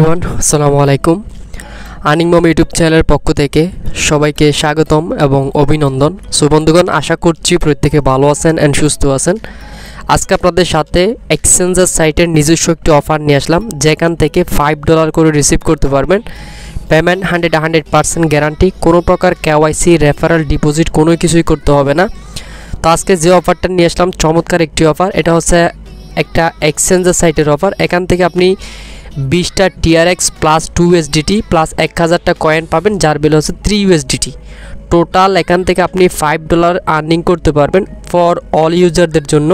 Everyone, আসসালামু আলাইকুম। Earning মম YouTube চ্যানেলের পক্ষ থেকে সবাইকে স্বাগতম এবং অভিনন্দন। সো বন্ধুগণ, আশা করছি প্রত্যেকে ভালো আছেন অ্যান্ড সুস্থ আছেন। আজকে আপনাদের সাথে এক্সচেঞ্জের সাইটের নিজস্ব একটি অফার নিয়ে আসলাম, যেখান থেকে $5 করে রিসিভ করতে পারবেন। পেমেন্ট 100% গ্যারান্টি, কোনো প্রকার কেওয়াইসি, রেফারেল, ডিপোজিট কোনো কিছুই করতে হবে না। তো আজকে যে অফারটা নিয়ে আসলাম চমৎকার একটি অফার। এটা হচ্ছে একটা এক্সচেঞ্জের সাইটের অফার। এখান থেকে আপনি 20টা TRX প্লাস 2 USDT প্লাস 1000টা কয়েন পাবেন, যার বিল হচ্ছে 3 USDT। টোটাল এখান থেকে আপনি $5 আর্নিং করতে পারবেন ফর অল ইউজারদের জন্য।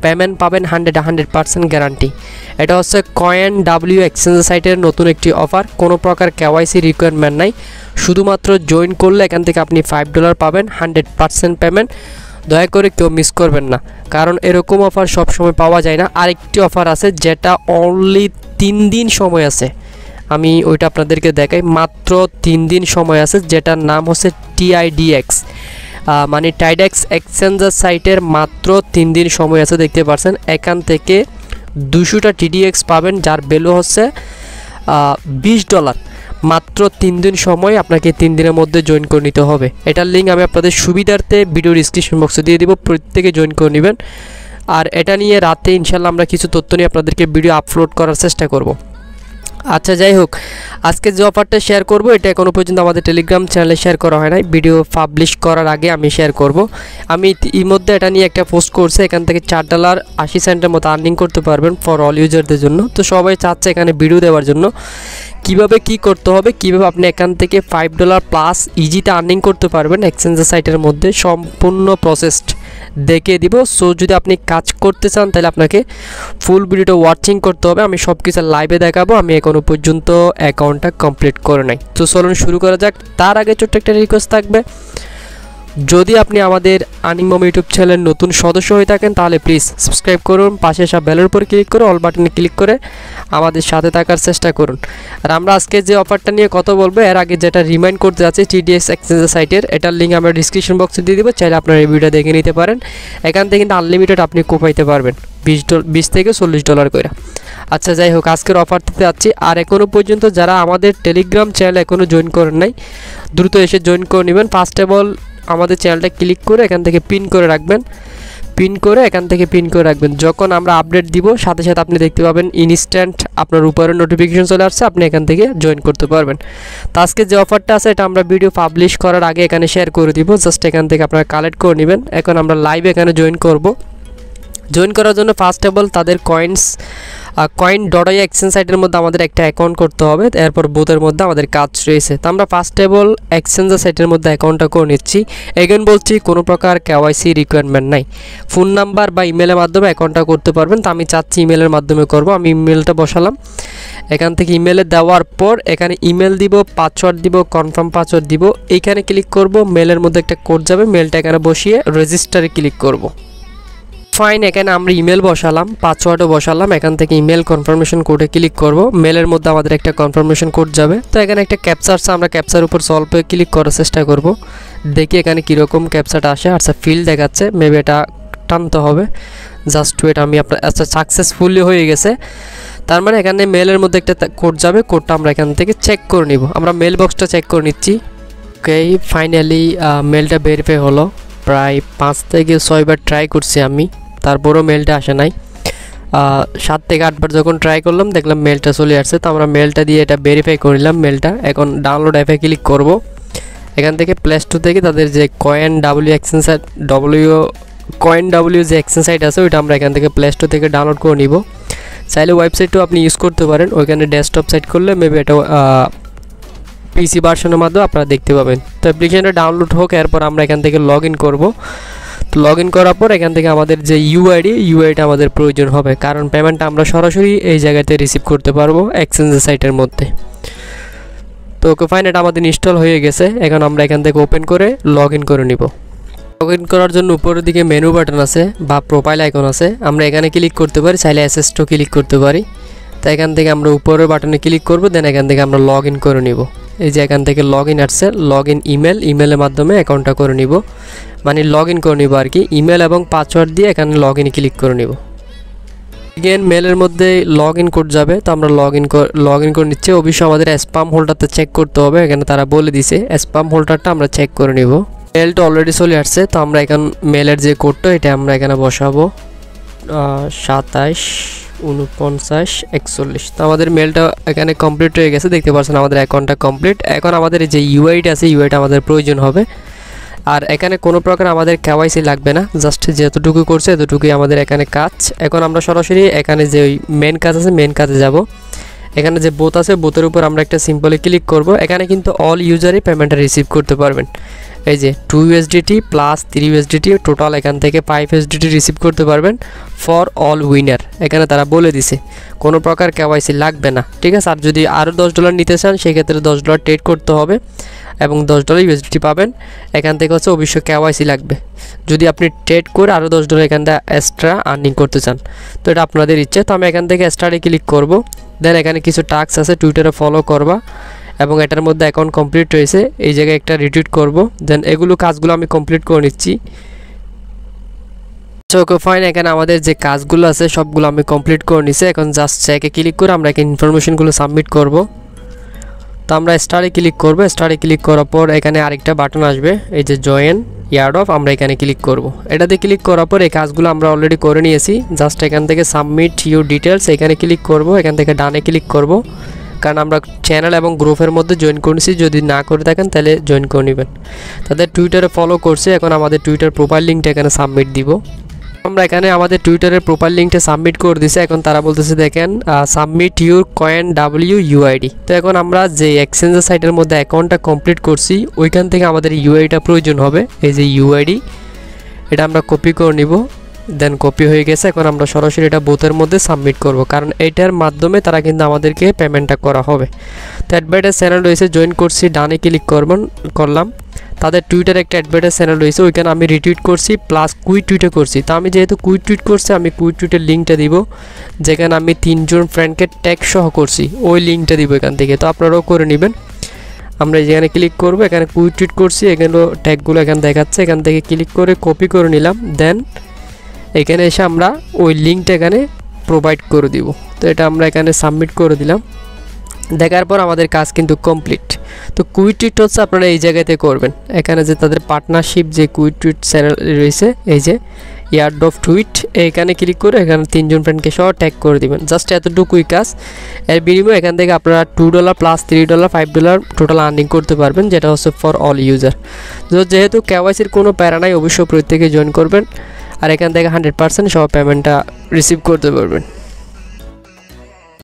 পেমেন্ট পাবেন 100% গ্যারান্টি। এটা হচ্ছে CoinW এক্সচেঞ্জ সাইটের নতুন একটি অফার। কোনো প্রকার কেওয়াইসি রিকোয়ারমেন্ট নাই, শুধুমাত্র জয়েন করলে এখান থেকে আপনি $5 পাবেন, 100% পেমেন্ট। দয়া করে কেউ মিস করবেন না, কারণ এরকম অফার সবসময় পাওয়া যায় না। আরেকটি অফার আছে যেটা অনলি 3 দিন সময় আছে, আমি ওইটা আপনাদেরকে দেখাই। মাত্র 3 দিন সময় আছে, যেটার নাম হচ্ছে TIDX, মানে টাইডেক্স এক্সচেঞ্জার সাইটের মাত্র 3 দিন সময় আছে। দেখতে পাচ্ছেন এখান থেকে 200টা TDX পাবেন, যার ভ্যালু হচ্ছে $20। মাত্র 3 দিন সময়, আপনাকে 3 দিনের মধ্যে জয়েন করে নিতে হবে। এটার লিঙ্ক আমি আপনাদের সুবিধার্থে ভিডিও ডিসক্রিপশন বক্সে দিয়ে দিব, প্রত্যেকে জয়েন করে নেবেন। আর এটা নিয়ে রাতে ইনশাল্লাহ আমরা কিছু তথ্য নিয়ে আপনাদেরকে ভিডিও আপলোড করার চেষ্টা করব। আচ্ছা, যাই হোক, আজকে যে অফারটা শেয়ার করব এটা এখনও পর্যন্ত আমাদের টেলিগ্রাম চ্যানেলে শেয়ার করা হয় নাই। ভিডিও পাবলিশ করার আগে আমি শেয়ার করব। আমি এই মধ্যে এটা নিয়ে একটা পোস্ট করছি, এখান থেকে $4.80 মতো আর্নিং করতে পারবেন ফর অল ইউজারদের জন্য। তো সবাই চাচ্ছে এখানে ভিডিও দেওয়ার জন্য কিভাবে কি করতে হবে, কিভাবে আপনি এখান থেকে $5 প্লাস ইজিতে আর্নিং করতে পারবেন এক্সচেঞ্জের সাইটের মধ্যে, সম্পূর্ণ প্রসেস দেখিয়ে দিব। সো যদি আপনি কাজ করতে চান তাহলে আপনাকে ফুল ভিডিওটা ওয়াচিং করতে হবে। আমি সব কিছু লাইভে দেখাবো, আমি এখনও পর্যন্ত অ্যাকাউন্টটা কমপ্লিট করে নাই। তো চলুন শুরু করা যাক। তার আগে ছোট্ট একটা রিকোয়েস্ট থাকবে, যদি আপনি আমাদের আর্নিং মম ইউটিউব চ্যানেলের নতুন সদস্য হয়ে থাকেন তাহলে প্লিজ সাবস্ক্রাইব করুন, পাশে আসা বেলের উপর ক্লিক করে অল বাটনে ক্লিক করে আমাদের সাথে থাকার চেষ্টা করুন। আর আমরা আজকে যে অফারটা নিয়ে কথা বলবো, এর আগে যেটা রিমাইন্ড করতে যাচ্ছি TDX এক্সচেঞ্জের সাইটের, এটার লিঙ্ক আমরা ডিসক্রিপশন বক্সে দিয়ে দেবো, চাইলে আপনারা এই ভিডিওটা দেখে নিতে পারেন। এখান থেকে কিন্তু আনলিমিটেড আপনি কোপাইতে পারবেন, $20 থেকে $40 করে। আচ্ছা, যাই হোক, আজকের অফার দিতে যাচ্ছি। আর এখনও পর্যন্ত যারা আমাদের টেলিগ্রাম চ্যানেল এখনও জয়েন করেন নাই, দ্রুত এসে জয়েন করে নেবেন। ফার্স্ট অফ অল আমাদের চ্যানেলটা ক্লিক করে এখান থেকে পিন করে রাখবেন, যখন আমরা আপডেট দিব সাথে সাথে আপনি দেখতে পাবেন ইনস্ট্যান্ট আপনার উপরে নোটিফিকেশন চলে আসছে, আপনি এখান থেকে জয়েন করতে পারবেন। তো আজকে যে অফারটা আছে এটা আমরা ভিডিও পাবলিশ করার আগে এখানে শেয়ার করে দিব, জাস্ট এখান থেকে আপনারা কালেক্ট করে নেবেন। এখন আমরা লাইভ এখানে জয়েন করব। জয়েন করার জন্য ফার্স্ট অফ অল তাদের CoinW এক্সচেঞ্জ সাইটের মধ্যে আমাদের একটা অ্যাকাউন্ট করতে হবে, এরপর বোথের মধ্যে আমাদের কাজ রয়েছে। তো আমরা ফার্স্ট অফ অল এক্সচেঞ্জার সাইটের মধ্যে অ্যাকাউন্টটা করে নিচ্ছি। এগেন বলছি, কোনো প্রকার কেওয়াইসি রিকোয়ারমেন্ট নাই, ফোন নাম্বার বা ইমেলের মাধ্যমে অ্যাকাউন্টটা করতে পারবেন। তো আমি চাচ্ছি ইমেলের মাধ্যমে করব। আমি ইমেলটা বসালাম, এখান থেকে ইমেলে দেওয়ার পর এখানে ইমেল দিব, পাসওয়ার্ড দিব, কনফার্ম পাসওয়ার্ড দিব, এইখানে ক্লিক করব। মেলের মধ্যে একটা কোড যাবে, মেলটা এখানে বসিয়ে রেজিস্টারে ক্লিক করব। ফাইন, এখানে আমরা ইমেল বসালাম, পাসওয়ার্ডও বসালাম। এখান থেকে ইমেল কনফার্মেশন কোডে ক্লিক করব। মেলের মধ্যে আমাদের একটা কনফার্মেশন কোড যাবে। তো এখানে একটা ক্যাপচা আছে, আমরা ক্যাপচার উপর সলভে ক্লিক করার চেষ্টা করব, দেখি এখানে কীরকম ক্যাপচাটা আসে। আচ্ছা, ফিল্ড দেখাচ্ছে, মেবি এটা টানতে হবে। জাস্ট ওয়েট, আমি আপনার আচ্ছা সাকসেসফুলি হয়ে গেছে। তার মানে এখানে মেলের মধ্যে একটা কোড যাবে, কোডটা আমরা এখান থেকে চেক করে নিব। আমরা মেল বক্সটা চেক করে নিচ্ছি। ওকে, ফাইনালি মেলটা ভেরিফাই হলো। প্রায় 5 থেকে 6 বার ট্রাই করছি আমি, তারপরও মেলটা আসে নাই। 7 থেকে 8 বার যখন ট্রাই করলাম দেখলাম মেলটা চলে আসছে। তো আমরা মেলটা দিয়ে এটা ভেরিফাই করে নিলাম মেলটা। এখন ডাউনলোড অ্যাপে ক্লিক করব। এখান থেকে প্লে স্টোর থেকে তাদের যে CoinW যে এক্সচেঞ্জ সাইট আছে ওইটা আমরা এখান থেকে প্লে স্টোর থেকে ডাউনলোড করে নিব। চাইলে ওয়েবসাইটও আপনি ইউজ করতে পারেন, ওইখানে ডেস্কটপ সাইট করলে মেবি এটা PC ভার্সনের মাধ্যমে আপনারা দেখতে পাবেন। তো অ্যাপ্লিকেশনটা ডাউনলোড হোক, এরপর আমরা এখান থেকে লগ ইন করবো। লগ ইন করার পর এখান থেকে আমাদের যে ইউআইডিটা আমাদের প্রয়োজন হবে, কারণ পেমেন্টটা আমরা সরাসরি এই জায়গাতে রিসিভ করতে পারবো এক্সচেঞ্জের সাইটের মধ্যে। তো ওকে, ফাইন, এটা আমাদের ইনস্টল হয়ে গেছে। এখন আমরা এখান থেকে ওপেন করে লগ ইন করে নিব। লগ ইন করার জন্য উপরের দিকে মেনু বাটন আছে বা প্রোফাইল আইকন আছে, আমরা এখানে ক্লিক করতে পারি, চাইলে অ্যাসেসও ক্লিক করতে পারি। তো এখান থেকে আমরা উপরের বাটনে ক্লিক করব, দেন এখান থেকে আমরা লগ ইন করে নিব। এই যে এখান থেকে লগ ইন আসছে, লগ ইন ইমেলের মাধ্যমে অ্যাকাউন্টটা করে নিব, মানে লগ ইন করে নিব আর কি। ইমেল এবং পাসওয়ার্ড দিয়ে এখানে লগ ইনে ক্লিক করে নিব। এগেন মেলের মধ্যে লগ ইন কোড যাবে, তো আমরা লগ ইন করে নিচ্ছি। অবশ্যই আমাদের স্প্যাম হোল্ডারটা চেক করতে হবে, এখানে তারা বলে দিছে স্প্যাম হোল্ডারটা আমরা চেক করে নিব। মেলটা অলরেডি চলে আসছে, তো আমরা এখন মেলের যে কোডটা এটা আমরা এখানে বসাবো 27 49 41। তো আমাদের মেলটা এখানে কমপ্লিট হয়ে গেছে, দেখতে পাচ্ছেন আমাদের অ্যাকাউন্টটা কমপ্লিট। এখন আমাদের যে ইউআইডি আছে ইউআইটা আমাদের প্রয়োজন হবে। আর এখানে কোনো প্রকার আমাদের কেওয়াইসি লাগবে না, জাস্ট যতটুকু করছে এতটুকুই আমাদের এখানে কাজ। এখন আমরা সরাসরি এখানে যে ওই মেন কাজ আছে মেন কাজে যাব। এখানে যে বোত আছে বোতের উপর আমরা একটা সিম্পলি ক্লিক করব। এখানে কিন্তু অল ইউজারই পেমেন্টটা রিসিভ করতে পারবেন। এই যে 2 USDT প্লাস 3 USDT টোটাল এখান থেকে 5 USDT রিসিভ করতে পারবেন ফর অল উইনার। এখানে তারা বলে দিছে কোনো প্রকার কেওয়াইসি লাগবে না, ঠিক আছে। আর যদি আরও $10 নিতে চান সেক্ষেত্রে $10 ট্রেড করতে হবে এবং $10 USDT পাবেন। এখান থেকে হচ্ছে অবশ্যই কেওয়াইসি লাগবে যদি আপনি ট্রেড করে আরও $10 এখান থেকে এক্সট্রা আর্নিং করতে চান, তো এটা আপনাদের ইচ্ছে। তো আমি এখান থেকে স্টার্টে ক্লিক করব। দেন এখানে কিছু টাস্ক আছে, টুইটারে ফলো করবা এবং এটার মধ্যে অ্যাকাউন্ট কমপ্লিট হয়েছে, এই জায়গায় একটা রিটুইট করব। দেন এগুলো কাজগুলো আমি কমপ্লিট করে নিচ্ছি। ওকে ফাইন, এখানে আমাদের যে কাজগুলো আছে সবগুলো আমি কমপ্লিট করে নিছি। এখন জাস্ট চেকে ক্লিক করে আমরা এখানে ইনফরমেশনগুলো সাবমিট করব। তো আমরা স্টারে ক্লিক করব। স্টারে ক্লিক করার পর এখানে আরেকটা বাটন আসবে, এই যে জয়েন ইয়ার্ড অফ, আমরা এখানে ক্লিক করব। এটাতে ক্লিক করার পর এই কাজগুলো আমরা অলরেডি করে নিয়েছি। জাস্ট এখান থেকে সাবমিট ইউর ডিটেলস এখানে ক্লিক করব। এখান থেকে ডানে ক্লিক করব, কারণ আমরা চ্যানেল এবং গ্রুপের মধ্যে জয়েন করেছি। যদি না করে থাকেন তাহলে জয়েন করে নেবেন। তাদের টুইটারে ফলো করছে, এখন আমাদের টুইটার প্রোফাইল লিঙ্কটা এখানে সাবমিট দিব। আমরা এখানে আমাদের টুইটারের প্রোফাইল লিঙ্কটা সাবমিট করে দিয়েছি। এখন তারা বলতেছে দেখেন সাবমিট ইউর CoinW UID। তো এখন আমরা যে এক্সচেঞ্জের সাইটের মধ্যে অ্যাকাউন্টটা কমপ্লিট করছি ওইখান থেকে আমাদের ইউআইডিটা প্রয়োজন হবে। এই যে ইউআইডি এটা আমরা কপি করে নিব। দেন কপি হয়ে গেছে, এখন আমরা সরাসরি এটা বোথের মধ্যে সাবমিট করব, কারণ এটার মাধ্যমে তারা কিন্তু আমাদেরকে পেমেন্টটা করা হবে। তো অ্যাডভার্টাইজ চ্যানেল রয়েছে, জয়েন করছি, ডানে ক্লিক করলাম। তাদের টুইটারে একটা অ্যাডভার্টাইজ চ্যানেল রয়েছে, ওইখানে আমি রিটুইট করছি প্লাস কুইট টুইটে করছি। তো আমি যেহেতু কুইট টুইট করছি আমি কুইট টুইটের লিঙ্কটা দিব, যেখানে আমি 3 জন ফ্রেন্ডকে ট্যাগ সহ করছি ওই লিঙ্কটা দিব এখান থেকে। তো আপনারাও করে নেবেন। আমরা যেখানে ক্লিক করব এখানে কুইট টুইট করছি, এখানে ট্যাগগুলো এখানে দেখাচ্ছে, এখান থেকে ক্লিক করে কপি করে নিলাম। দেন এখানে এসে আমরা ওই লিঙ্কটা এখানে প্রোভাইড করে দিব। তো এটা আমরা এখানে সাবমিট করে দিলাম। দেখার পর আমাদের কাজ কিন্তু কমপ্লিট। তো কুইট টুইট হচ্ছে আপনারা এই জায়গাতে করবেন, এখানে যে তাদের পার্টনারশিপ যে কুইট টুইট চ্যানেল রয়েছে এই যে ইয়ার্ড অফ টুইট, এইখানে ক্লিক করে এখানে 3 জন ফ্রেন্ডকে সহ ট্যাগ করে দিবেন। জাস্ট এতটুকুই কাজ। এর বিনিময়ে এখান থেকে আপনারা $2 প্লাস $3 $5 টোটাল আর্নিং করতে পারবেন, যেটা হচ্ছে ফর অল ইউজার। তো যেহেতু কেওয়াইসির কোনো প্যারা নাই, অবশ্যই প্রত্যেকে জয়েন করবেন আর এখান থেকে 100% সব পেমেন্টটা রিসিভ করতে পারবেন।